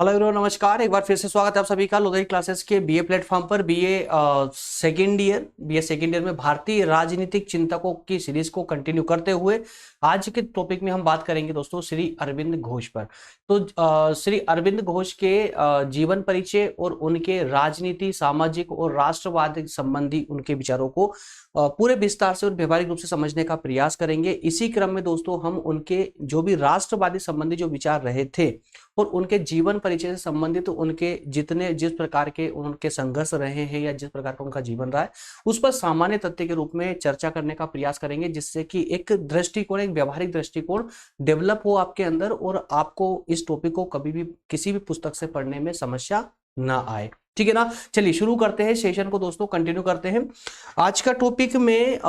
Hello everyone, नमस्कार। एक बार फिर से स्वागत है आप सभी का लोधरी क्लासेस के बीए प्लेटफॉर्म पर। बीए सेकेंड ईयर में भारतीय राजनीतिक चिंतकों की सीरीज को कंटिन्यू करते हुए आज के टॉपिक में हम बात करेंगे दोस्तों श्री अरविंद घोष पर। तो श्री अरविंद घोष के जीवन परिचय और उनके राजनीति, सामाजिक और राष्ट्रवाद संबंधी उनके विचारों को पूरे विस्तार से और व्यवहारिक रूप से समझने का प्रयास करेंगे। इसी क्रम में दोस्तों हम उनके जो भी राष्ट्रवादी संबंधी जो विचार रहे थे और उनके जीवन परिचय से संबंधित उनके जिस प्रकार के उनके संघर्ष रहे हैं या जिस प्रकार का उनका जीवन रहा है उस पर सामान्य तथ्य के रूप में चर्चा करने का प्रयास करेंगे, जिससे कि एक दृष्टिकोण, एक व्यवहारिक दृष्टिकोण डेवलप हो आपके अंदर और आपको इस टॉपिक को कभी भी किसी भी पुस्तक से पढ़ने में समस्या ना आए। ठीक है ना। चलिए शुरू करते हैं सेशन को दोस्तों, कंटिन्यू करते हैं आज का टॉपिक में।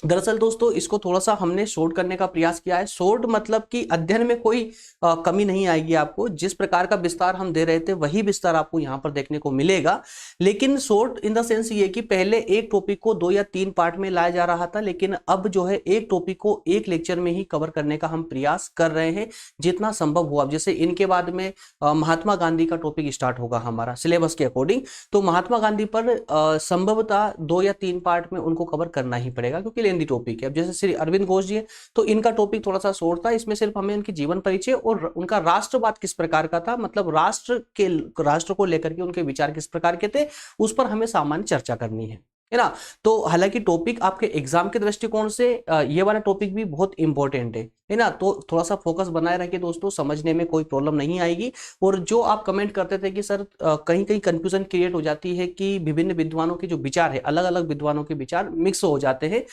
दरअसल दोस्तों इसको थोड़ा सा हमने शॉर्ट करने का प्रयास किया है। शॉर्ट मतलब कि अध्ययन में कोई कमी नहीं आएगी आपको। जिस प्रकार का विस्तार हम दे रहे थे वही विस्तार आपको यहाँ पर देखने को मिलेगा, लेकिन शॉर्ट इन द सेंस ये कि पहले एक टॉपिक को 2 या 3 पार्ट में लाया जा रहा था, लेकिन अब जो है एक टॉपिक को एक लेक्चर में ही कवर करने का हम प्रयास कर रहे हैं जितना संभव हुआ। जैसे इनके बाद में महात्मा गांधी का टॉपिक स्टार्ट होगा हमारा सिलेबस के अकॉर्डिंग, तो महात्मा गांधी पर संभवतः 2 या 3 पार्ट में उनको कवर करना ही पड़ेगा क्योंकि लेंदी टॉपिक है। अब जैसे श्री अरविंद घोष जी है तो इनका टॉपिक थोड़ा सा शॉर्ट था, इसमें सिर्फ हमें उनकी जीवन परिचय और उनका राष्ट्रवाद किस प्रकार का था, मतलब राष्ट्र को लेकर के उनके विचार किस प्रकार के थे, उस पर हमें सामान्य चर्चा करनी है ना। तो हालांकि टॉपिक आपके एग्जाम के दृष्टिकोण से ये वाला टॉपिक भी बहुत इंपॉर्टेंट है ना, तो थोड़ा सा फोकस बनाए रखिए दोस्तों, समझने में कोई प्रॉब्लम नहीं आएगी। और जो आप कमेंट करते थे कि सर कहीं कहीं कंफ्यूजन क्रिएट हो जाती है कि विभिन्न विद्वानों के जो विचार है, अलग अलग विद्वानों के विचार मिक्स हो जाते हैं,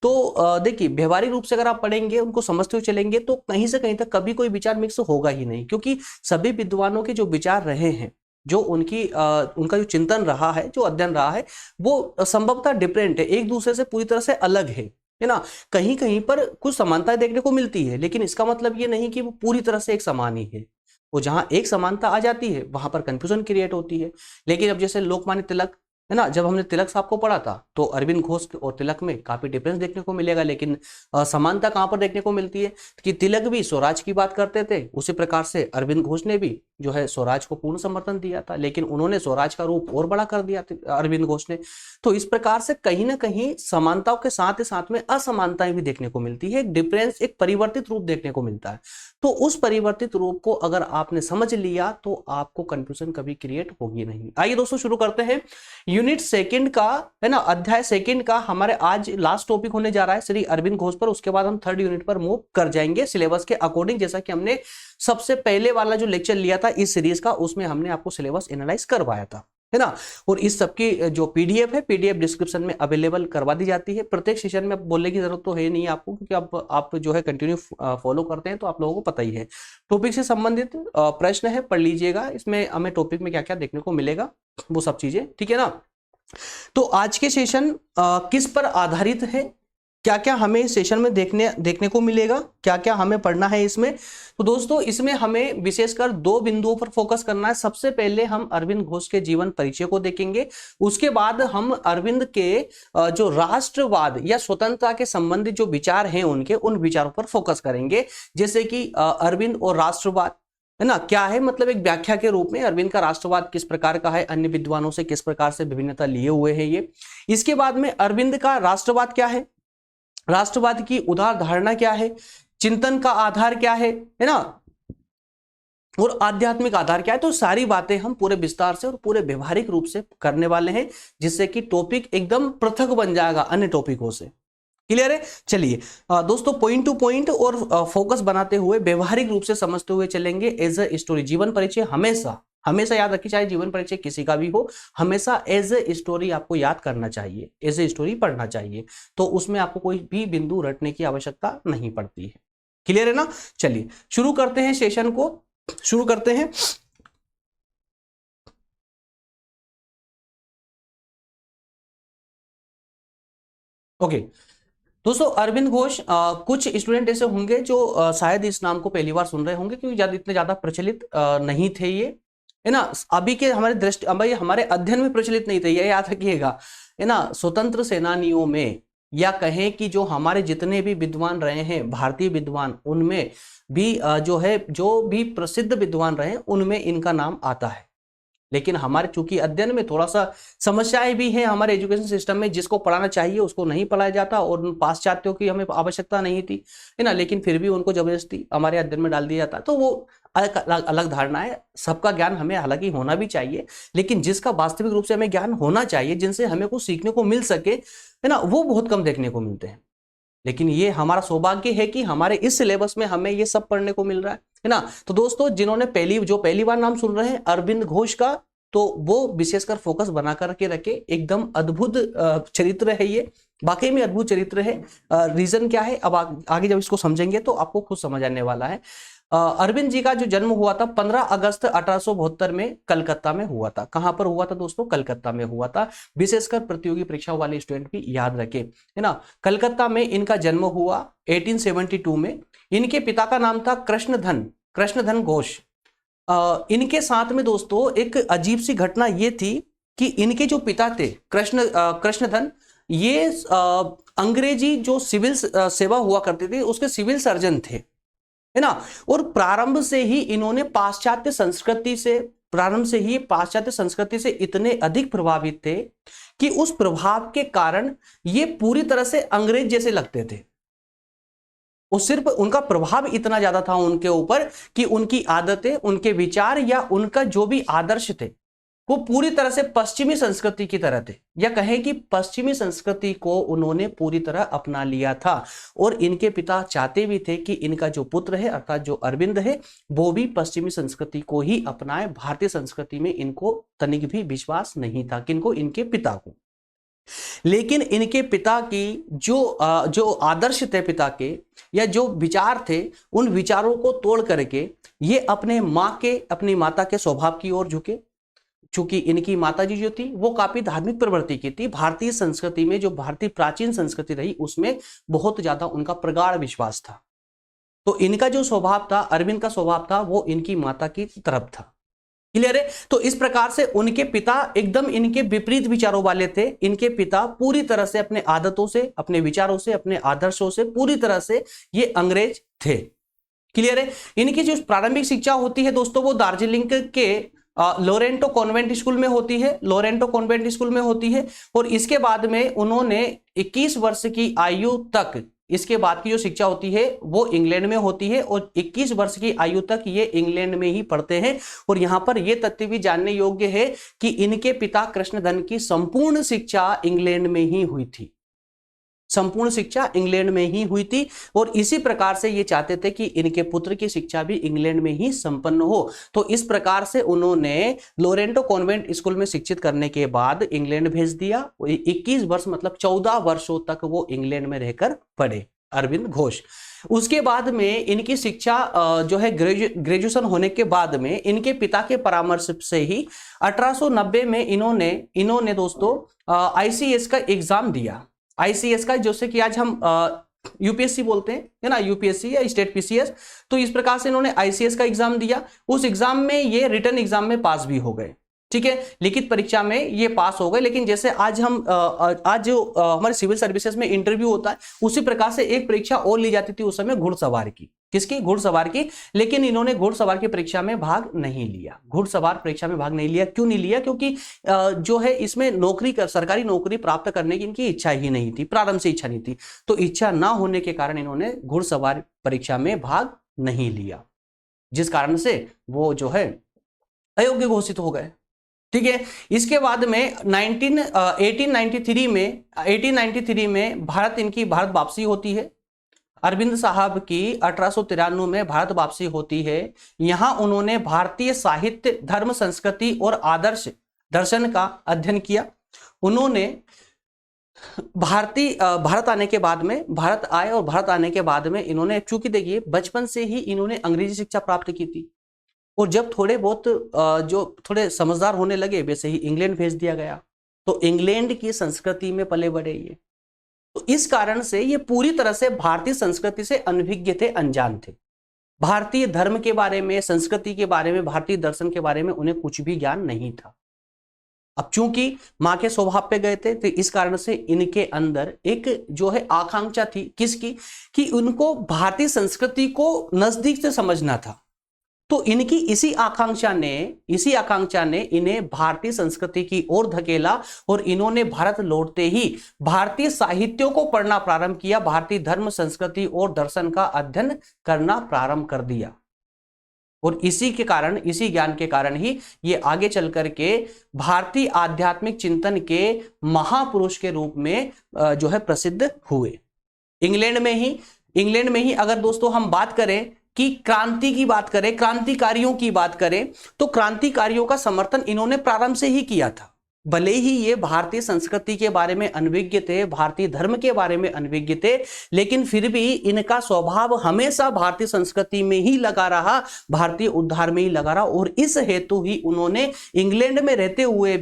तो देखिए व्यवहारिक रूप से अगर आप पढ़ेंगे, उनको समझते हुए चलेंगे तो कहीं से कहीं तक कभी कोई विचार मिक्स होगा ही नहीं, क्योंकि सभी विद्वानों के जो विचार रहे हैं, जो उनका जो चिंतन रहा है, जो अध्ययन रहा है, वो संभवतः डिफरेंट है, एक दूसरे से पूरी तरह से अलग है ना। कहीं कहीं पर कुछ समानताएं देखने को मिलती है, लेकिन इसका मतलब ये नहीं कि वो पूरी तरह से एक समान ही है। वो जहां एक समानता आ जाती है वहां पर कंफ्यूजन क्रिएट होती है। लेकिन अब जैसे लोकमान्य तिलक है ना, जब हमने तिलक साहब को पढ़ा था तो अरविंद घोष और तिलक में काफी डिफरेंस देखने को मिलेगा, लेकिन समानता कहां पर देखने को मिलती है कि तिलक भी स्वराज की बात करते थे, उसी प्रकार से अरविंद घोष ने भी जो है स्वराज को पूर्ण समर्थन दिया था, लेकिन उन्होंने स्वराज का रूप और बड़ा कर दिया अरविंद घोष ने। तो इस प्रकार से कहीं ना कहीं समानताओं के साथ ही साथ में असमानताएं भी देखने को मिलती है, एक डिफरेंस, एक परिवर्तित रूप देखने को मिलता है। तो उस परिवर्तित रूप को अगर आपने समझ लिया तो आपको कंफ्यूजन कभी क्रिएट होगी नहीं। आइए दोस्तों शुरू करते हैं यूनिट सेकंड का, है ना, अध्याय सेकंड का हमारे आज लास्ट टॉपिक होने जा रहा है श्री अरविंद घोष पर। उसके बाद हम थर्ड यूनिट पर मूव कर जाएंगे सिलेबस के अकॉर्डिंग। जैसा कि हमने सबसे पहले वाला जो लेक्चर लिया था इस सीरीज का, उसमें हमने आपको सिलेबस एनालाइज करवाया था, है ना। और इस सबकी जो पीडीएफ है, पीडीएफ डिस्क्रिप्शन में अवेलेबल करवा दी जाती है। प्रत्येक सेशन में बोलने की जरूरत तो है नहीं आपको, क्योंकि आप जो है कंटिन्यू फॉलो करते हैं तो आप लोगों को पता ही है। टॉपिक से संबंधित प्रश्न है, पढ़ लीजिएगा, इसमें हमें टॉपिक में क्या क्या देखने को मिलेगा वो सब चीजें, ठीक है ना। तो आज के सेशन किस पर आधारित है, क्या क्या हमें सेशन में देखने को मिलेगा, क्या क्या हमें पढ़ना है इसमें। तो दोस्तों इसमें हमें विशेषकर 2 बिंदुओं पर फोकस करना है। सबसे पहले हम अरविंद घोष के जीवन परिचय को देखेंगे, उसके बाद हम अरविंद के जो राष्ट्रवाद या स्वतंत्रता के संबंधित जो विचार हैं उनके, उन विचारों पर फोकस करेंगे। जैसे कि अरविंद और राष्ट्रवाद, है ना, क्या है, मतलब एक व्याख्या के रूप में अरविंद का राष्ट्रवाद किस प्रकार का है, अन्य विद्वानों से किस प्रकार से विभिन्नता लिए हुए हैं ये। इसके बाद में अरविंद का राष्ट्रवाद क्या है, राष्ट्रवाद की उदार धारणा क्या है, चिंतन का आधार क्या है ना, और आध्यात्मिक आधार क्या है। तो सारी बातें हम पूरे विस्तार से और पूरे व्यवहारिक रूप से करने वाले हैं, जिससे कि टॉपिक एकदम पृथक बन जाएगा अन्य टॉपिकों से। क्लियर है। चलिए दोस्तों पॉइंट टू पॉइंट और फोकस बनाते हुए व्यवहारिक रूप से समझते हुए चलेंगे। एज ए स्टोरी, जीवन परिचय हमेशा हमेशा याद रखिए, चाहे जीवन परिचय किसी का भी हो, हमेशा एज ए स्टोरी आपको याद करना चाहिए, एज ए स्टोरी पढ़ना चाहिए, तो उसमें आपको कोई भी बिंदु रटने की आवश्यकता नहीं पड़ती है। क्लियर है ना। चलिए शुरू करते हैं सेशन को, शुरू करते हैं। ओके दोस्तों, अरविंद घोष, कुछ स्टूडेंट ऐसे होंगे जो शायद इस नाम को पहली बार सुन रहे होंगे, क्योंकि इतने ज्यादा प्रचलित नहीं थे ये, है ना। अभी के हमारे अध्ययन में प्रचलित नहीं थे, ये याद रखिएगा, है ना। स्वतंत्र सेनानियों में या कहें कि जो हमारे जितने भी विद्वान रहे हैं भारतीय विद्वान, उनमें भी जो है, जो भी प्रसिद्ध विद्वान रहे उनमें इनका नाम आता है। लेकिन हमारे चूंकि अध्ययन में थोड़ा सा समस्याएं भी हैं, हमारे एजुकेशन सिस्टम में जिसको पढ़ाना चाहिए उसको नहीं पढ़ाया जाता, और उन पाश्चात्यों की हमें आवश्यकता नहीं थी, है ना, लेकिन फिर भी उनको जबरदस्ती हमारे अध्ययन में डाल दिया जाता। तो वो अलग अलग धारणा है। सबका ज्ञान हमें हालांकि होना भी चाहिए, लेकिन जिसका वास्तविक रूप से हमें ज्ञान होना चाहिए, जिनसे हमें कुछ सीखने को मिल सके, है ना, वो बहुत कम देखने को मिलते हैं। लेकिन ये हमारा सौभाग्य है कि हमारे इस सिलेबस में हमें ये सब पढ़ने को मिल रहा है ना। तो दोस्तों, जिन्होंने पहली बार नाम सुन रहे हैं अरविंद घोष का, तो वो विशेषकर फोकस बना करके रखे। एकदम अद्भुत चरित्र है ये, वाकई में अद्भुत चरित्र है। रीजन क्या है, अब आगे जब इसको समझेंगे तो आपको खुद समझ आने वाला है। अरविंद जी का जो जन्म हुआ था 15 अगस्त 1872 में कलकत्ता में हुआ था। कहां पर हुआ था दोस्तों? कलकत्ता में हुआ था। विशेषकर प्रतियोगी परीक्षा वाले स्टूडेंट भी याद रखें, है ना। कलकत्ता में इनका जन्म हुआ 1872 में। इनके पिता का नाम था कृष्णधन घोष। इनके साथ में दोस्तों एक अजीब सी घटना ये थी कि इनके जो पिता थे कृष्णधन, ये अंग्रेजी जो सिविल सेवा हुआ करते थे उसके सिविल सर्जन थे, है ना। और प्रारंभ से ही पाश्चात्य संस्कृति से इतने अधिक प्रभावित थे कि उस प्रभाव के कारण ये पूरी तरह से अंग्रेज जैसे लगते थे। और सिर्फ उनका प्रभाव इतना ज्यादा था उनके ऊपर कि उनकी आदतें, उनके विचार या उनका जो भी आदर्श थे वो पूरी तरह से पश्चिमी संस्कृति की तरह थे, या कहें कि पश्चिमी संस्कृति को उन्होंने पूरी तरह अपना लिया था। और इनके पिता चाहते भी थे कि इनका जो पुत्र है अर्थात जो अरविंद है वो भी पश्चिमी संस्कृति को ही अपनाए। भारतीय संस्कृति में इनको तनिक भी विश्वास नहीं था, किनको? इनके पिता को। लेकिन इनके पिता की जो आदर्श थे पिता के, या जो विचार थे, उन विचारों को तोड़ करके ये अपनी माता के स्वभाव की ओर झुके। चूंकि इनकी माताजी जो थी वो काफी धार्मिक प्रवृत्ति की थी। भारतीय संस्कृति में, जो भारतीय प्राचीन संस्कृति रही, उसमें बहुत ज्यादा उनका प्रगाढ़ विश्वास था। तो इनका जो स्वभाव था, अरविंद का स्वभाव था, वो इनकी माता की तरफ था। क्लियर है? तो इस प्रकार से उनके पिता एकदम इनके विपरीत विचारों वाले थे। इनके पिता पूरी तरह से अपने आदतों से, अपने विचारों से, अपने आदर्शों से पूरी तरह से ये अंग्रेज थे। क्लियर है? इनकी जो प्रारंभिक शिक्षा होती है दोस्तों, वो दार्जिलिंग के लोरेंटो कॉन्वेंट स्कूल में होती है। और इसके बाद में उन्होंने 21 वर्ष की आयु तक, इसके बाद की जो शिक्षा होती है वो इंग्लैंड में होती है, और 21 वर्ष की आयु तक ये इंग्लैंड में ही पढ़ते हैं। और यहां पर यह तथ्य भी जानने योग्य है कि इनके पिता कृष्णधन की संपूर्ण शिक्षा इंग्लैंड में ही हुई थी। और इसी प्रकार से ये चाहते थे कि इनके पुत्र की शिक्षा भी इंग्लैंड में ही संपन्न हो। तो इस प्रकार से उन्होंने लोरेंटो कॉन्वेंट स्कूल में शिक्षित करने के बाद इंग्लैंड भेज दिया। 21 वर्ष मतलब 14 वर्षों तक वो इंग्लैंड में रहकर पढ़े अरविंद घोष। उसके बाद में इनकी शिक्षा जो है ग्रेजुएशन होने के बाद में इनके पिता के परामर्श से ही 1890 में इन्होंने दोस्तों ICS का एग्जाम दिया। ICS का, जैसे कि आज हम UPSC बोलते हैं, है ना, UPSC या स्टेट PCS। तो इस प्रकार से इन्होंने ICS का एग्जाम दिया। उस एग्जाम में ये रिटन एग्जाम में पास भी हो गए, ठीक है, लिखित परीक्षा में ये पास हो गए। लेकिन जैसे आज जो हमारे सिविल सर्विसेज में इंटरव्यू होता है, उसी प्रकार से एक परीक्षा और ली जाती थी उस समय, घुड़सवार की। किसकी? घुड़सवार की। लेकिन इन्होंने घुड़सवार की परीक्षा में भाग नहीं लिया। क्यों नहीं लिया? क्योंकि जो है इसमें सरकारी नौकरी प्राप्त करने की इनकी इच्छा ही नहीं थी, प्रारंभ से इच्छा नहीं थी। तो इच्छा ना होने के कारण इन्होंने घुड़सवार परीक्षा में भाग नहीं लिया, जिस कारण से वो जो है अयोग्य घोषित हो गए। ठीक है। इसके बाद में 1893 में भारत वापसी होती है। अरविंद साहब की 1893 में भारत वापसी होती है। यहां उन्होंने भारतीय साहित्य, धर्म, संस्कृति और आदर्श दर्शन का अध्ययन किया। उन्होंने भारत आने के बाद में इन्होंने, चूंकि देखिए बचपन से ही इन्होंने अंग्रेजी शिक्षा प्राप्त की थी, और जब थोड़े बहुत जो थोड़े समझदार होने लगे वैसे ही इंग्लैंड भेज दिया गया। तो इंग्लैंड की संस्कृति में पले बढ़े ये। तो इस कारण से ये पूरी तरह से भारतीय संस्कृति से अनभिज्ञ थे, अनजान थे। भारतीय धर्म के बारे में, संस्कृति के बारे में, भारतीय दर्शन के बारे में उन्हें कुछ भी ज्ञान नहीं था। अब चूंकि मां के स्वभाव पे गए थे तो इस कारण से इनके अंदर एक जो है आकांक्षा थी, किसकी, कि उनको भारतीय संस्कृति को नजदीक से समझना था। तो इनकी इसी आकांक्षा ने इन्हें भारतीय संस्कृति की ओर धकेला और इन्होंने भारत लौटते ही भारतीय साहित्यों को पढ़ना प्रारंभ किया, भारतीय धर्म, संस्कृति और दर्शन का अध्ययन करना प्रारंभ कर दिया। और इसी ज्ञान के कारण ही ये आगे चल करके भारतीय आध्यात्मिक चिंतन के महापुरुष के रूप में जो है प्रसिद्ध हुए। इंग्लैंड में ही अगर दोस्तों हम बात करें कि क्रांतिकारियों की बात करें तो क्रांतिकारियों का समर्थन इन्होंने प्रारंभ से ही किया था। भले ही ये भारतीय संस्कृति के बारे में अनभिज्ञ थे, भारतीय धर्म के बारे में अनभिज्ञ थे, लेकिन फिर भी इनका स्वभाव हमेशा भारतीय संस्कृति में ही लगा रहा, भारतीय उद्धार में ही लगा रहा। और इस हेतु ही उन्होंने इंग्लैंड में रहते हुए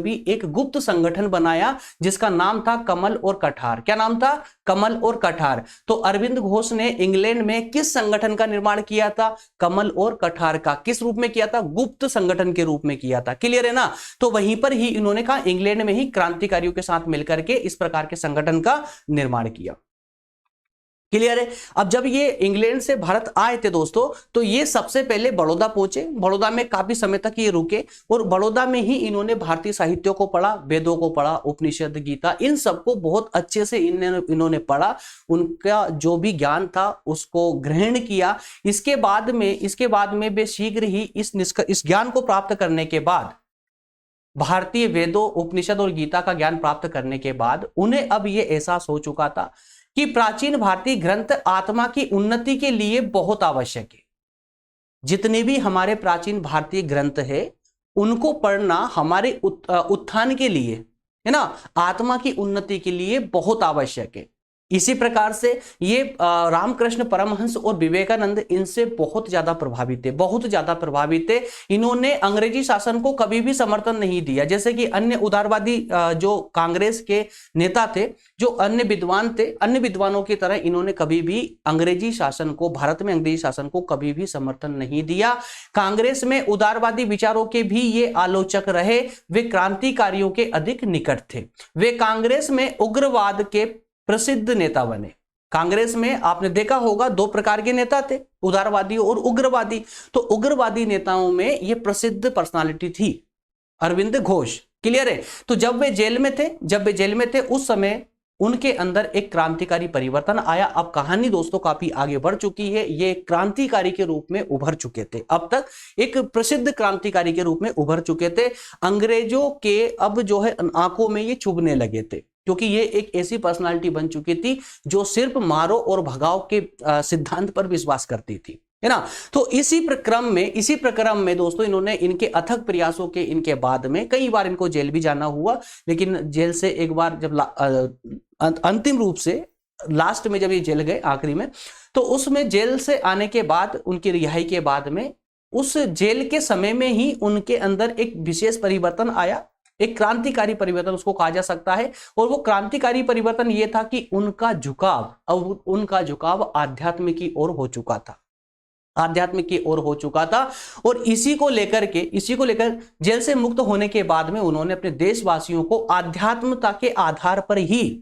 भी एक गुप्त संगठन बनाया जिसका नाम था कमल और कठार। क्या नाम था? कमल और कठार। तो अरविंद घोष ने इंग्लैंड में किस संगठन का निर्माण किया था? कमल और कठार का। किस रूप में किया था? गुप्त संगठन के रूप में किया था। क्लियर है ना? तो वहीं पर ही इन्होंने कहा इंग्लैंड में ही क्रांतिकारियों के साथ मिलकर के इस प्रकार के संगठन का निर्माण किया। क्लियर है? अब जब ये इंग्लैंड से भारत आए थे दोस्तों, तो ये सबसे पहले बड़ौदा पहुंचे। बड़ौदा में काफी समय तक ये रुके और बड़ौदा में ही इन्होंने भारतीय साहित्यों को पढ़ा, वेदों को पढ़ा, उपनिषद, गीता, इन सबको बहुत अच्छे से इन्होंने पढ़ा। उनका जो भी ज्ञान था उसको ग्रहण किया। इसके बाद में वे शीघ्र ही इस ज्ञान को प्राप्त करने के बाद, भारतीय वेदों, उपनिषद और गीता का ज्ञान प्राप्त करने के बाद उन्हें अब यह एहसास हो चुका था कि प्राचीन भारतीय ग्रंथ आत्मा की उन्नति के लिए बहुत आवश्यक है। जितने भी हमारे प्राचीन भारतीय ग्रंथ है उनको पढ़ना हमारे उत्थान के लिए, है ना, आत्मा की उन्नति के लिए बहुत आवश्यक है। इसी प्रकार से ये रामकृष्ण परमहंस और विवेकानंद इनसे बहुत ज्यादा प्रभावित थे। इन्होंने अंग्रेजी शासन को कभी भी समर्थन नहीं दिया। जैसे कि अन्य उदारवादी जो कांग्रेस के नेता थे, जो अन्य विद्वान थे, अन्य विद्वानों की तरह इन्होंने कभी भी अंग्रेजी शासन को, भारत में अंग्रेजी शासन को कभी भी समर्थन नहीं दिया। कांग्रेस में उदारवादी विचारों के भी ये आलोचक रहे। वे क्रांतिकारियों के अधिक निकट थे। वे कांग्रेस में उग्रवाद के प्रसिद्ध नेता बने। कांग्रेस में आपने देखा होगा दो प्रकार के नेता थे, उदारवादी और उग्रवादी। तो उग्रवादी नेताओं में यह प्रसिद्ध पर्सनालिटी थी अरविंद घोष। क्लियर है? तो जब वे जेल में थे उस समय उनके अंदर एक क्रांतिकारी परिवर्तन आया। अब कहानी दोस्तों काफी आगे बढ़ चुकी है। ये क्रांतिकारी के रूप में उभर चुके थे, अब तक एक प्रसिद्ध क्रांतिकारी के रूप में उभर चुके थे। अंग्रेजों के अब जो है आंखों में ये चुभने लगे थे, क्योंकि ये एक ऐसी पर्सनालिटी बन चुकी थी जो सिर्फ मारो और भगाओ के सिद्धांत पर विश्वास करती थी, है ना। तो इसी प्रक्रम में दोस्तों इन्होंने इनके अथक प्रयासों के इनके बाद में कई बार इनको जेल भी जाना हुआ। लेकिन जेल से एक बार जब अंतिम रूप से लास्ट में जब ये जेल गए आखिरी में, तो उसमें जेल से आने के बाद, उनकी रिहाई के बाद में, उस जेल के समय में ही उनके अंदर एक विशेष परिवर्तन आया, एक क्रांतिकारी परिवर्तन उसको कहा जा सकता है। और वो क्रांतिकारी परिवर्तन ये था कि उनका झुकाव आध्यात्म की ओर हो चुका था। और इसी को लेकर जेल से मुक्त होने के बाद में उन्होंने अपने देशवासियों को आध्यात्मता के आधार पर ही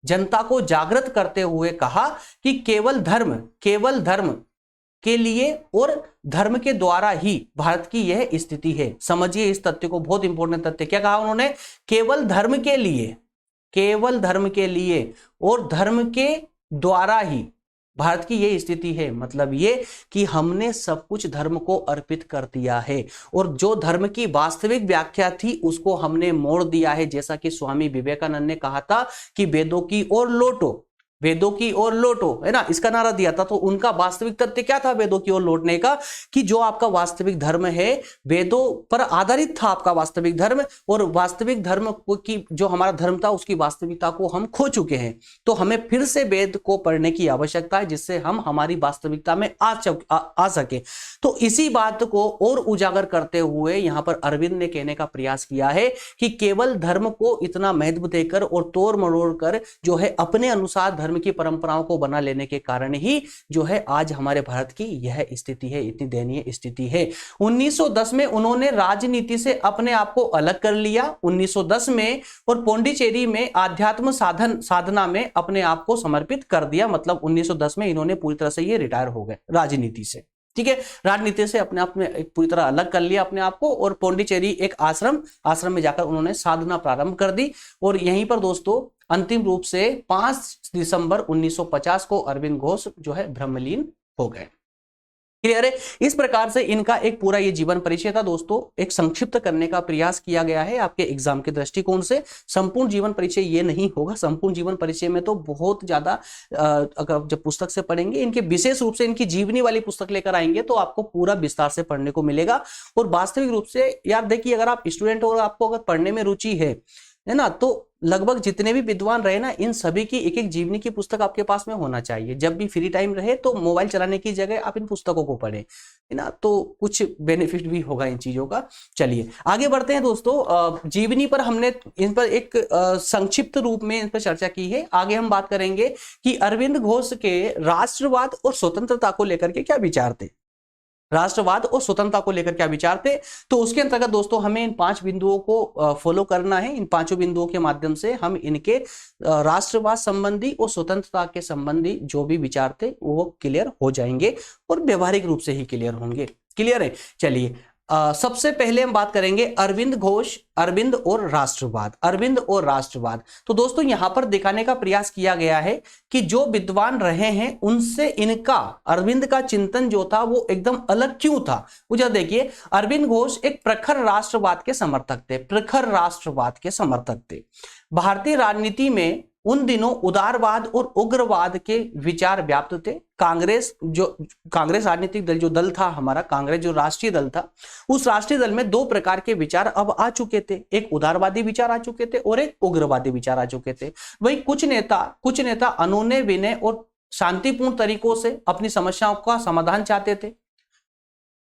जनता को जागृत करते हुए कहा कि केवल धर्म के लिए और धर्म के द्वारा ही भारत की यह स्थिति है। समझिए इस तथ्य को, बहुत इंपॉर्टेंट तथ्य। क्या कहा उन्होंने? केवल धर्म के लिए और धर्म के द्वारा ही भारत की यह स्थिति है। मतलब ये कि हमने सब कुछ धर्म को अर्पित कर दिया है और जो धर्म की वास्तविक व्याख्या थी उसको हमने मोड़ दिया है। जैसा कि स्वामी विवेकानंद ने कहा था कि वेदों की ओर लौटो, है ना, इसका नारा दिया था। तो उनका वास्तविक तथ्य क्या था वेदों की ओर लौटने का? कि जो आपका वास्तविक धर्म है, वेदों पर आधारित था आपका वास्तविक धर्म, और वास्तविक धर्म की जो हमारा धर्म था उसकी वास्तविकता को हम खो चुके हैं। तो हमें फिर से वेद को पढ़ने की आवश्यकता है जिससे हम हमारी वास्तविकता में आ सके। तो इसी बात को और उजागर करते हुए यहां पर अरविंद ने कहने का प्रयास किया है कि केवल धर्म को इतना महत्व देकर और तोड़ मरोड़ कर जो है अपने अनुसार धर्म की परंपराओं को बना लेने के कारण ही जो है आज हमारे भारत की यह स्थिति है, इतनी दयनीय स्थिति है। 1910 में उन्होंने राजनीति से अपने आप को अलग कर लिया 1910 में, और पौंडीचेरी में आध्यात्म साधना में अपने आप को समर्पित कर दिया। मतलब 1910 में इन्होंने पूरी तरह से ये रिटायर हो गए राजनीति से, ठीक है। राजनीति से अपने आप में पूरी तरह अलग कर लिया अपने आप को, और पौंडीचेरी एक आश्रम में जाकर उन्होंने साधना प्रारंभ कर दी। और यहीं पर दोस्तों अंतिम रूप से 5 दिसंबर 1950 को अरविंद घोष जो है ब्रह्मलीन हो गए। क्लियर है। इस प्रकार से इनका एक पूरा ये जीवन परिचय था दोस्तों, एक संक्षिप्त करने का प्रयास किया गया है आपके एग्जाम के दृष्टिकोण से। संपूर्ण जीवन परिचय ये नहीं होगा, संपूर्ण जीवन परिचय में तो बहुत ज्यादा अगर जब पुस्तक से पढ़ेंगे, इनके विशेष रूप से इनकी जीवनी वाली पुस्तक लेकर आएंगे तो आपको पूरा विस्तार से पढ़ने को मिलेगा। और वास्तविक रूप से यार देखिए, अगर आप स्टूडेंट हो और आपको अगर पढ़ने में रुचि है ना, तो लगभग जितने भी विद्वान रहे ना, इन सभी की एक एक जीवनी की पुस्तक आपके पास में होना चाहिए। जब भी फ्री टाइम रहे तो मोबाइल चलाने की जगह आप इन पुस्तकों को पढ़ें, है ना, तो कुछ बेनिफिट भी होगा इन चीजों का। चलिए आगे बढ़ते हैं दोस्तों। जीवनी पर हमने इन पर एक संक्षिप्त रूप में इन पर चर्चा की है। आगे हम बात करेंगे कि अरविंद घोष के राष्ट्रवाद और स्वतंत्रता को लेकर के क्या विचार थे, राष्ट्रवाद और स्वतंत्रता को लेकर क्या विचार थे। तो उसके अंतर्गत दोस्तों हमें इन 5 बिंदुओं को फॉलो करना है। इन 5 बिंदुओं के माध्यम से हम इनके राष्ट्रवाद संबंधी और स्वतंत्रता के संबंधी जो भी विचार थे वो क्लियर हो जाएंगे, और व्यवहारिक रूप से ही क्लियर होंगे। क्लियर है। चलिए सबसे पहले हम बात करेंगे अरविंद घोष, अरविंद और राष्ट्रवाद, अरविंद और राष्ट्रवाद। तो दोस्तों यहां पर दिखाने का प्रयास किया गया है कि जो विद्वान रहे हैं उनसे इनका, अरविंद का चिंतन जो था वो एकदम अलग क्यों था। मुझे देखिए, अरविंद घोष एक प्रखर राष्ट्रवाद के समर्थक थे, प्रखर राष्ट्रवाद के समर्थक थे। भारतीय राजनीति में उन दिनों उदारवाद और उग्रवाद के विचार व्याप्त थे। कांग्रेस राजनीतिक दल जो दल था हमारा, कांग्रेस जो राष्ट्रीय दल था, उस राष्ट्रीय दल में 2 प्रकार के विचार अब आ चुके थे। एक उदारवादी विचार आ चुके थे और एक उग्रवादी विचार आ चुके थे। वही कुछ नेता अनुनय विनय और शांतिपूर्ण तरीकों से अपनी समस्याओं का समाधान चाहते थे।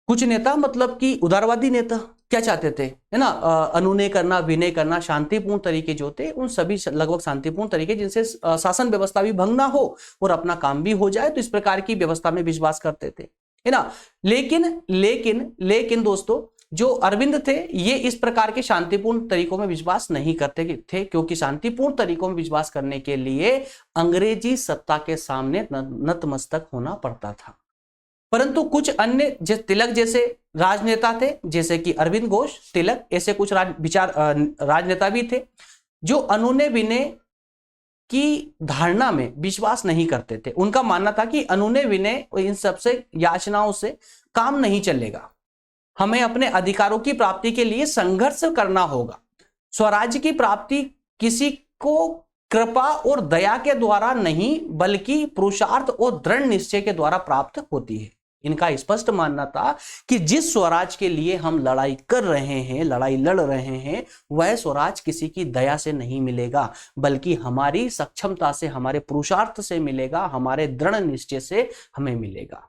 कुछ नेता मतलब कि उदारवादी नेता क्या चाहते थे, है ना, अनुनय करना, विनय करना, शांतिपूर्ण तरीके जो थे उन सभी लगभग शांतिपूर्ण तरीके जिनसे शासन व्यवस्था भी भंग ना हो और अपना काम भी हो जाए, तो इस प्रकार की व्यवस्था में विश्वास करते थे, है ना। लेकिन दोस्तों जो अरविंद थे ये इस प्रकार के शांतिपूर्ण तरीकों में विश्वास नहीं करते थे, क्योंकि शांतिपूर्ण तरीकों में विश्वास करने के लिए अंग्रेजी सत्ता के सामने नतमस्तक होना पड़ता था। परंतु कुछ अन्य तिलक जैसे राजनेता थे, जैसे कि अरविंद घोष, तिलक, ऐसे कुछ राजनेता भी थे जो अनुनय विनय की धारणा में विश्वास नहीं करते थे। उनका मानना था कि अनुनय विनय इन सबसे याचनाओं से काम नहीं चलेगा, हमें अपने अधिकारों की प्राप्ति के लिए संघर्ष करना होगा। स्वराज्य की प्राप्ति किसी को कृपा और दया के द्वारा नहीं बल्कि पुरुषार्थ और दृढ़ निश्चय के द्वारा प्राप्त होती है। इनका स्पष्ट मानना था कि जिस स्वराज के लिए हम लड़ाई कर रहे हैं, लड़ाई लड़ रहे हैं, वह स्वराज किसी की दया से नहीं मिलेगा, बल्कि हमारी सक्षमता से, हमारे पुरुषार्थ से मिलेगा, हमारे दृढ़ निश्चय से हमें मिलेगा।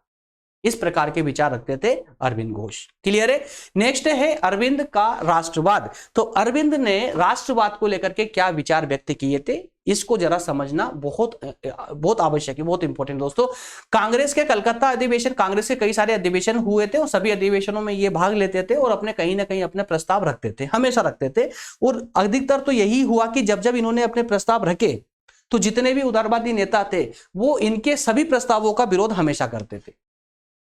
इस प्रकार के विचार रखते थे अरविंद घोष। क्लियर है। नेक्स्ट है अरविंद का राष्ट्रवाद। तो अरविंद ने राष्ट्रवाद को लेकर के क्या विचार व्यक्त किए थे, इसको जरा समझना बहुत आवश्यक है, बहुत इंपॉर्टेंट दोस्तों। कांग्रेस के कलकत्ता अधिवेशन, कांग्रेस के कई सारे अधिवेशन हुए थे और सभी अधिवेशनों में ये भाग लेते थे और अपने कहीं ना कहीं अपने प्रस्ताव रखते थे, हमेशा रखते थे। और अधिकतर तो यही हुआ कि जब जब इन्होंने अपने प्रस्ताव रखे तो जितने भी उदारवादी नेता थे वो इनके सभी प्रस्तावों का विरोध हमेशा करते थे,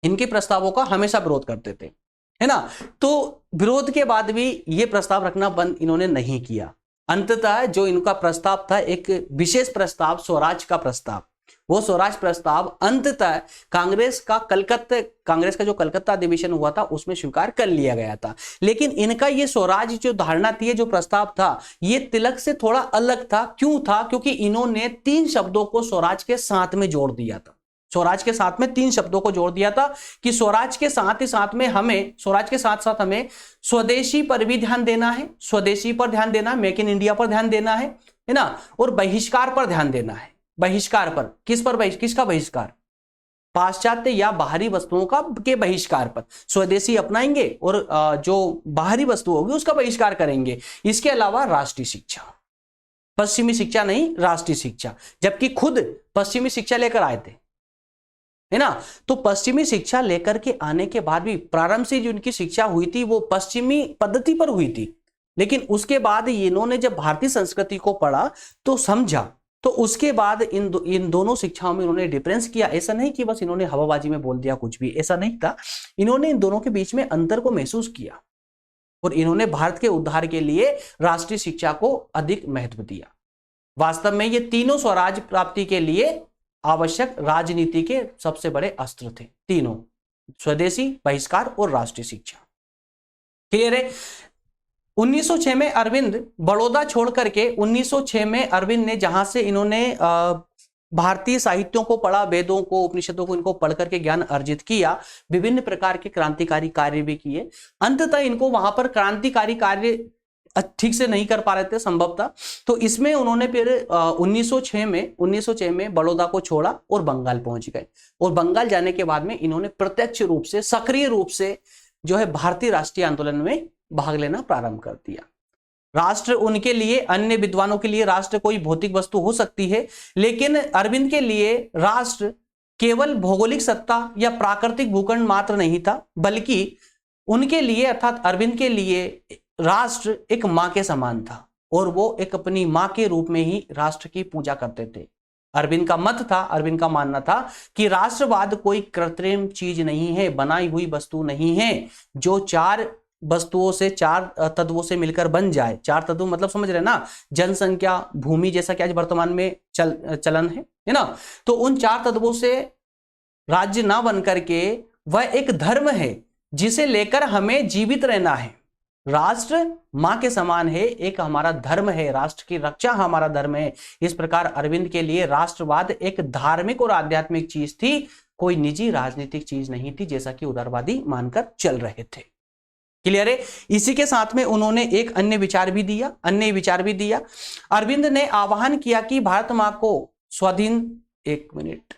इनके प्रस्तावों का हमेशा विरोध करते थे, है ना। तो विरोध के बाद भी ये प्रस्ताव रखना बंद इन्होंने नहीं किया। अंततः जो इनका प्रस्ताव था, एक विशेष प्रस्ताव, स्वराज का प्रस्ताव, वो स्वराज प्रस्ताव अंततः कांग्रेस का जो कलकत्ता अधिवेशन हुआ था उसमें स्वीकार कर लिया गया था। लेकिन इनका ये स्वराज जो धारणा थी, जो प्रस्ताव था, ये तिलक से थोड़ा अलग था। क्यों था? क्योंकि इन्होंने 3 शब्दों को स्वराज के साथ में जोड़ दिया था। स्वराज के साथ में 3 शब्दों को जोड़ दिया था कि स्वराज के साथ ही साथ में हमें, स्वराज के साथ साथ हमें स्वदेशी पर भी ध्यान देना है, स्वदेशी पर ध्यान देना, मेक इन इंडिया पर ध्यान देना है ना, और बहिष्कार पर ध्यान देना है। बहिष्कार पर, किसका बहिष्कार? पाश्चात्य या बाहरी वस्तुओं के बहिष्कार पर। स्वदेशी अपनाएंगे और जो बाहरी वस्तु होगी उसका बहिष्कार करेंगे। इसके अलावा राष्ट्रीय शिक्षा, पश्चिमी शिक्षा नहीं, राष्ट्रीय शिक्षा। जबकि खुद पश्चिमी शिक्षा लेकर आए थे, है ना। तो पश्चिमी शिक्षा लेकर के आने के बाद भी प्रारंभ से जो उनकी शिक्षा हुई थी वो पश्चिमी पद्धति पर हुई थी, लेकिन उसके बाद इन्होंने जब भारतीय संस्कृति को पढ़ा तो समझा, तो उसके बाद इन दोनों शिक्षाओं में इन्होंने डिफरेंस किया। ऐसा नहीं कि बस इन्होंने हवाबाजी में बोल दिया कुछ भी, ऐसा नहीं था। इन्होंने इन दोनों के बीच में अंतर को महसूस किया और इन्होंने भारत के उद्धार के लिए राष्ट्रीय शिक्षा को अधिक महत्व दिया। वास्तव में ये तीनों स्वराज प्राप्ति के लिए आवश्यक राजनीति के सबसे बड़े अस्त्र थे, तीनों, स्वदेशी, बहिष्कार और राष्ट्रीय शिक्षा। क्लियर है। 1906 में अरविंद बड़ौदा छोड़ करके 1906 में अरविंद ने जहां से इन्होंने भारतीय साहित्यों को पढ़ा, वेदों को, उपनिषदों को इनको पढ़ करके ज्ञान अर्जित किया, विभिन्न प्रकार के क्रांतिकारी कार्य भी किए। अंततः इनको वहां पर क्रांतिकारी कार्य ठीक से नहीं कर पा रहे थे संभवतः, तो इसमें उन्होंने फिर 1906 में बड़ौदा को छोड़ा और बंगाल पहुंच गए। और बंगाल जाने के बाद में इन्होंने प्रत्यक्ष रूप से, सक्रिय रूप से जो है भारतीय राष्ट्रीय आंदोलन में भाग लेना प्रारंभ कर दिया। राष्ट्र उनके लिए, अन्य विद्वानों के लिए राष्ट्र कोई भौतिक वस्तु हो सकती है, लेकिन अरविंद के लिए राष्ट्र केवल भौगोलिक सत्ता या प्राकृतिक भूखंड मात्र नहीं था, बल्कि उनके लिए अर्थात अरविंद के लिए राष्ट्र एक मां के समान था और वो एक अपनी मां के रूप में ही राष्ट्र की पूजा करते थे। अरविंद का मत था, अरविंद का मानना था कि राष्ट्रवाद कोई कृत्रिम चीज नहीं है, बनाई हुई वस्तु नहीं है, जो चार वस्तुओं से, चार तत्वों से मिलकर बन जाए। चार तत्व मतलब समझ रहे ना, जनसंख्या, भूमि, जैसा कि आज वर्तमान में चलन है ना। तो उन चार तत्वों से राज्य ना बन करके वह एक धर्म है जिसे लेकर हमें जीवित रहना है। राष्ट्र मां के समान है, एक हमारा धर्म है, राष्ट्र की रक्षा हमारा धर्म है। इस प्रकार अरविंद के लिए राष्ट्रवाद एक धार्मिक और आध्यात्मिक चीज थी, कोई निजी राजनीतिक चीज नहीं थी, जैसा कि उदारवादी मानकर चल रहे थे। क्लियर है। इसी के साथ में उन्होंने एक अन्य विचार भी दिया। अरविंद ने आह्वान किया कि भारत मां को स्वाधीन, एक मिनट,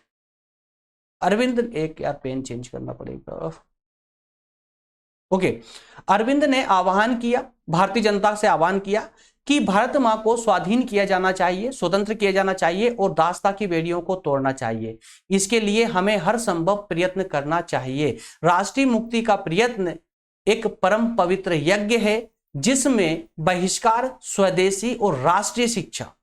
अरविंद, एक यार पेन चेंज करना पड़ेगा। ओके, अरविंद ने आह्वान किया, भारतीय जनता से आह्वान किया कि भारत मां को स्वाधीन किया जाना चाहिए, स्वतंत्र किया जाना चाहिए और दासता की बेड़ियों को तोड़ना चाहिए। इसके लिए हमें हर संभव प्रयत्न करना चाहिए। राष्ट्रीय मुक्ति का प्रयत्न एक परम पवित्र यज्ञ है जिसमें बहिष्कार, स्वदेशी और राष्ट्रीय शिक्षा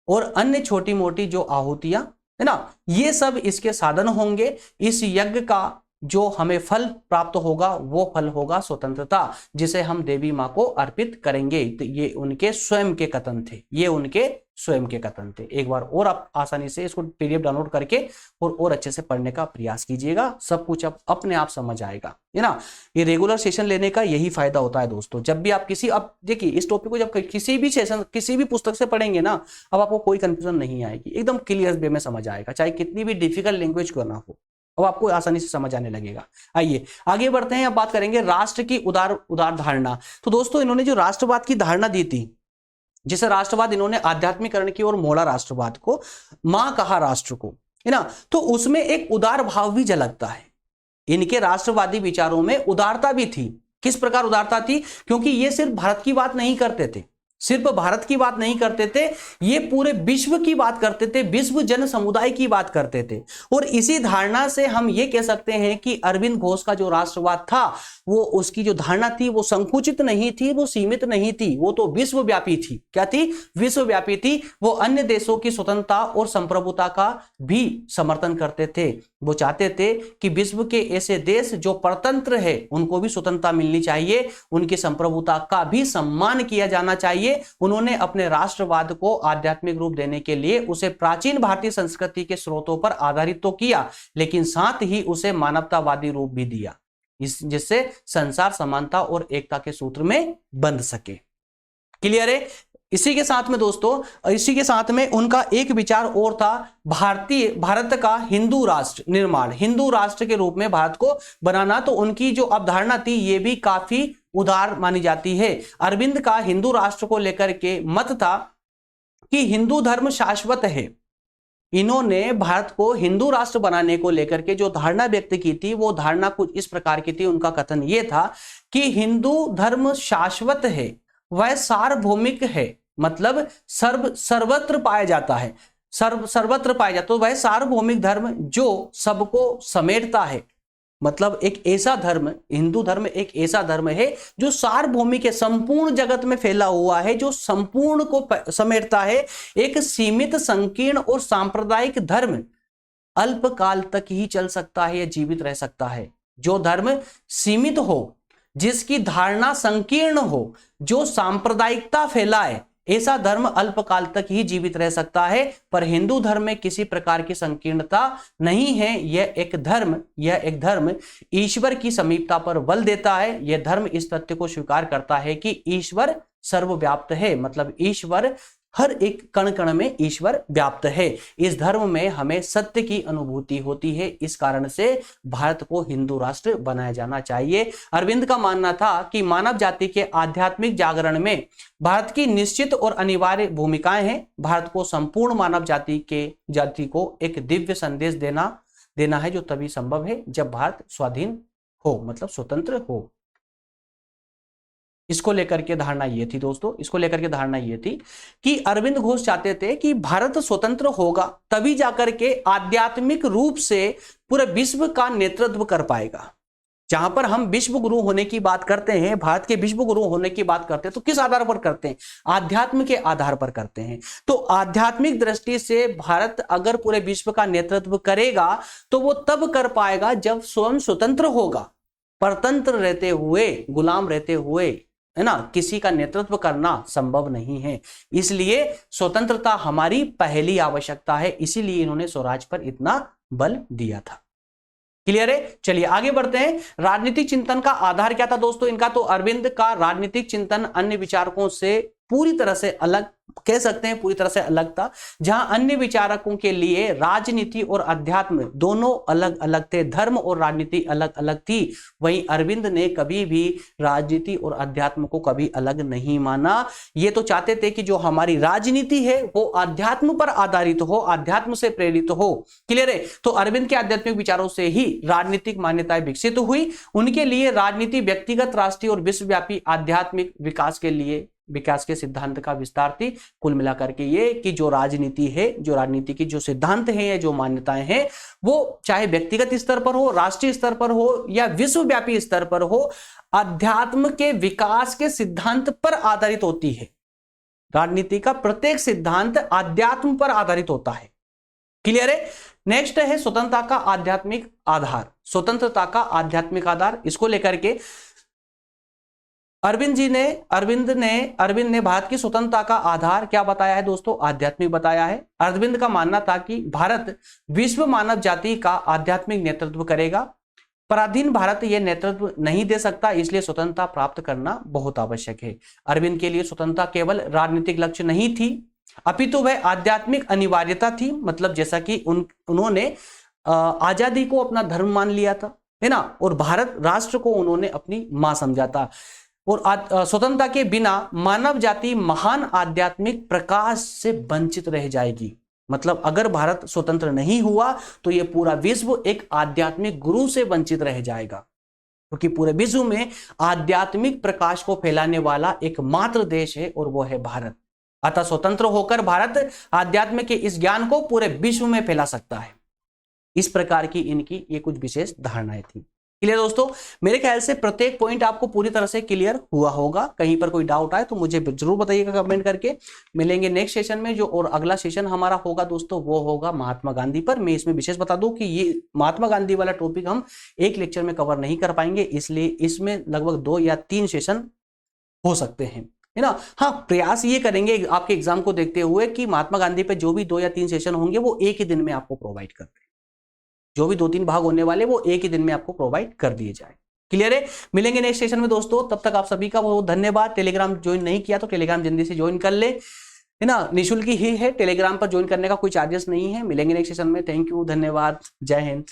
और अन्य छोटी मोटी जो आहुतियां है ना, ये सब इसके साधन होंगे। इस यज्ञ का जो हमें फल प्राप्त होगा वो फल होगा स्वतंत्रता, जिसे हम देवी मां को अर्पित करेंगे। तो ये उनके स्वयं के कथन थे, एक बार और आप आसानी से इसको पीडीएफ डाउनलोड करके और अच्छे से पढ़ने का प्रयास कीजिएगा, सब कुछ अब अपने आप समझ आएगा, है ना। ये रेगुलर सेशन लेने का यही फायदा होता है दोस्तों। जब भी आप अब देखिए इस टॉपिक को जब किसी भी सेशन, किसी भी पुस्तक से पढ़ेंगे ना, अब आपको कोई कंफ्यूजन नहीं आएगी, एकदम क्लियर वे में समझ आएगा, चाहे कितनी भी डिफिकल्ट लैंग्वेज क्यों ना हो, अब आपको आसानी से समझ आने लगेगा। आइए आगे बढ़ते हैं, अब बात करेंगे राष्ट्र की उदार धारणा। तो दोस्तों इन्होंने जो राष्ट्रवाद की धारणा दी थी, जिसे राष्ट्रवाद इन्होंने आध्यात्मिकरण की ओर मोड़ा, राष्ट्रवाद को मां कहा राष्ट्र को, है ना, तो उसमें एक उदार भाव भी झलकता है। इनके राष्ट्रवादी विचारों में उदारता भी थी। किस प्रकार उदारता थी? क्योंकि ये सिर्फ भारत की बात नहीं करते थे, ये पूरे विश्व की बात करते थे, विश्व जन समुदाय की बात करते थे। और इसी धारणा से हम ये कह सकते हैं कि अरविंद घोष का जो राष्ट्रवाद था, वो उसकी जो धारणा थी वो संकुचित नहीं थी, वो सीमित नहीं थी, वो तो विश्वव्यापी थी। क्या थी? विश्वव्यापी थी। वो अन्य देशों की स्वतंत्रता और संप्रभुता का भी समर्थन करते थे। वो चाहते थे कि विश्व के ऐसे देश जो परतंत्र है उनको भी स्वतंत्रता मिलनी चाहिए, उनकी संप्रभुता का भी सम्मान किया जाना चाहिए। उन्होंने अपने राष्ट्रवाद को आध्यात्मिक रूप देने के लिए उसे प्राचीन भारतीय संस्कृति के स्रोतों पर आधारित तो किया, लेकिन साथ ही उसे मानवतावादी रूप भी दिया, जिससे संसार समानता और एकता के सूत्र में बंध सके। क्लियर है। इसी के साथ में दोस्तों, इसी के साथ में उनका एक विचार और था, भारत का हिंदू राष्ट्र निर्माण, हिंदू राष्ट्र के रूप में भारत को बनाना। तो उनकी जो अवधारणा थी ये भी काफी उदार मानी जाती है। अरविंद का हिंदू राष्ट्र को लेकर के मत था कि हिंदू धर्म शाश्वत है। इन्होंने भारत को हिंदू राष्ट्र बनाने को लेकर के जो धारणा व्यक्त की थी, वो धारणा कुछ इस प्रकार की थी। उनका कथन ये था कि हिंदू धर्म शाश्वत है, वह सार्वभौमिक है, मतलब सर्वत्र पाया जाता है। सर्वत्र पाया जाता, तो वह सार्वभौमिक धर्म जो सबको समेटता है, मतलब एक ऐसा धर्म, हिंदू धर्म एक ऐसा धर्म है जो सार्वभौमिक है, संपूर्ण जगत में फैला हुआ है, जो संपूर्ण को समेटता है। एक सीमित, संकीर्ण और सांप्रदायिक धर्म अल्पकाल तक ही चल सकता है या जीवित रह सकता है। जो धर्म सीमित हो, जिसकी धारणा संकीर्ण हो, जो सांप्रदायिकता फैलाए, ऐसा धर्म अल्पकाल तक ही जीवित रह सकता है। पर हिंदू धर्म में किसी प्रकार की संकीर्णता नहीं है। यह एक धर्म ईश्वर की समीपता पर बल देता है। यह धर्म इस तथ्य को स्वीकार करता है कि ईश्वर सर्वव्याप्त है, मतलब ईश्वर हर एक कण कण में ईश्वर व्याप्त है। इस धर्म में हमें सत्य की अनुभूति होती है। इस कारण से भारत को हिंदू राष्ट्र बनाया जाना चाहिए। अरविंद का मानना था कि मानव जाति के आध्यात्मिक जागरण में भारत की निश्चित और अनिवार्य भूमिकाएं हैं। भारत को संपूर्ण मानव जाति को एक दिव्य संदेश देना है, जो तभी संभव है जब भारत स्वाधीन हो, मतलब स्वतंत्र हो। इसको लेकर के धारणा ये थी दोस्तों, इसको लेकर के धारणा ये थी कि अरविंद घोष चाहते थे कि भारत स्वतंत्र होगा तभी जाकर के आध्यात्मिक रूप से पूरे विश्व का नेतृत्व कर पाएगा। जहां पर हम विश्व गुरु होने की बात करते हैं, भारत के विश्व गुरु होने की बात करते हैं, तो किस आधार पर करते हैं? आध्यात्म के आधार पर करते हैं। तो आध्यात्मिक दृष्टि से भारत अगर पूरे विश्व का नेतृत्व करेगा तो वो तब कर पाएगा जब स्वयं स्वतंत्र होगा। परतंत्र रहते हुए, गुलाम रहते हुए, है ना, किसी का नेतृत्व करना संभव नहीं है। इसलिए स्वतंत्रता हमारी पहली आवश्यकता है। इसीलिए इन्होंने स्वराज पर इतना बल दिया था। क्लियर है? चलिए आगे बढ़ते हैं। राजनीतिक चिंतन का आधार क्या था दोस्तों इनका? तो अरविंद का राजनीतिक चिंतन अन्य विचारकों से पूरी तरह से अलग, कह सकते हैं पूरी तरह से अलग था। जहां अन्य विचारकों के लिए राजनीति और अध्यात्म दोनों अलग अलग थे, धर्म और राजनीति अलग अलग थी, वहीं अरविंद ने कभी भी राजनीति और अध्यात्म को कभी अलग नहीं माना। ये तो चाहते थे कि जो हमारी राजनीति है वो अध्यात्म पर आधारित हो, अध्यात्म से प्रेरित हो। क्लियर है? तो अरविंद के आध्यात्मिक विचारों से ही राजनीतिक मान्यताएं विकसित हुई। उनके लिए राजनीति व्यक्तिगत, राष्ट्रीय और विश्वव्यापी आध्यात्मिक विकास के सिद्धांत का विस्तार थी। कुल मिलाकर के ये कि जो राजनीति है, जो राजनीति की जो सिद्धांत हैं, जो मान्यताएं हैं, वो चाहे व्यक्तिगत स्तर पर हो, राष्ट्रीय स्तर पर हो या विश्वव्यापी स्तर पर हो, अध्यात्म के विकास के सिद्धांत पर आधारित होती है। राजनीति का प्रत्येक सिद्धांत अध्यात्म पर आधारित होता है। क्लियर है? नेक्स्ट है स्वतंत्रता का आध्यात्मिक आधार। स्वतंत्रता का आध्यात्मिक आधार, इसको लेकर के अरविंद ने भारत की स्वतंत्रता का आधार क्या बताया है दोस्तों? आध्यात्मिक बताया है। अरविंद का मानना था कि भारत विश्व मानव जाति का आध्यात्मिक नेतृत्व करेगा। पराधीन भारत यह नेतृत्व नहीं दे सकता, इसलिए स्वतंत्रता प्राप्त करना बहुत आवश्यक है। अरविंद के लिए स्वतंत्रता केवल राजनीतिक लक्ष्य नहीं थी, अपितु वह आध्यात्मिक अनिवार्यता थी। मतलब जैसा कि उन्होंने आजादी को अपना धर्म मान लिया था, है ना, और भारत राष्ट्र को उन्होंने अपनी मां समझा था। और स्वतंत्रता के बिना मानव जाति महान आध्यात्मिक प्रकाश से वंचित रह जाएगी। मतलब अगर भारत स्वतंत्र नहीं हुआ तो यह पूरा विश्व एक आध्यात्मिक गुरु से वंचित रह जाएगा, क्योंकि पूरे विश्व में आध्यात्मिक प्रकाश को फैलाने वाला एकमात्र देश है और वो है भारत। अतः स्वतंत्र होकर भारत आध्यात्म के इस ज्ञान को पूरे विश्व में फैला सकता है। इस प्रकार की इनकी ये कुछ विशेष धारणाएं थी। क्लियर दोस्तों? मेरे ख्याल से प्रत्येक पॉइंट आपको पूरी तरह से क्लियर हुआ होगा। कहीं पर कोई डाउट आए तो मुझे जरूर बताइएगा कमेंट करके। मिलेंगे नेक्स्ट सेशन में, जो और अगला सेशन हमारा होगा दोस्तों वो होगा महात्मा गांधी पर। मैं इसमें विशेष बता दूं कि ये महात्मा गांधी वाला टॉपिक हम एक लेक्चर में कवर नहीं कर पाएंगे, इसलिए इसमें लगभग 2 या 3 सेशन हो सकते हैं, है ना। हाँ, प्रयास ये करेंगे आपके एग्जाम को देखते हुए कि महात्मा गांधी पे जो भी 2 या 3 सेशन होंगे वो एक ही दिन में आपको प्रोवाइड कर दें। जो भी 2-3 भाग होने वाले वो एक ही दिन में आपको प्रोवाइड कर दिए जाए। क्लियर है? मिलेंगे नेक्स्ट सेशन में दोस्तों। तब तक आप सभी का बहुत धन्यवाद। टेलीग्राम ज्वाइन नहीं किया तो टेलीग्राम जल्दी से ज्वाइन कर ले, है ना, निःशुल्क ही है। टेलीग्राम पर ज्वाइन करने का कोई चार्जेस नहीं है। मिलेंगे नेक्स्ट सेशन में। थैंक यू, धन्यवाद, जय हिंद।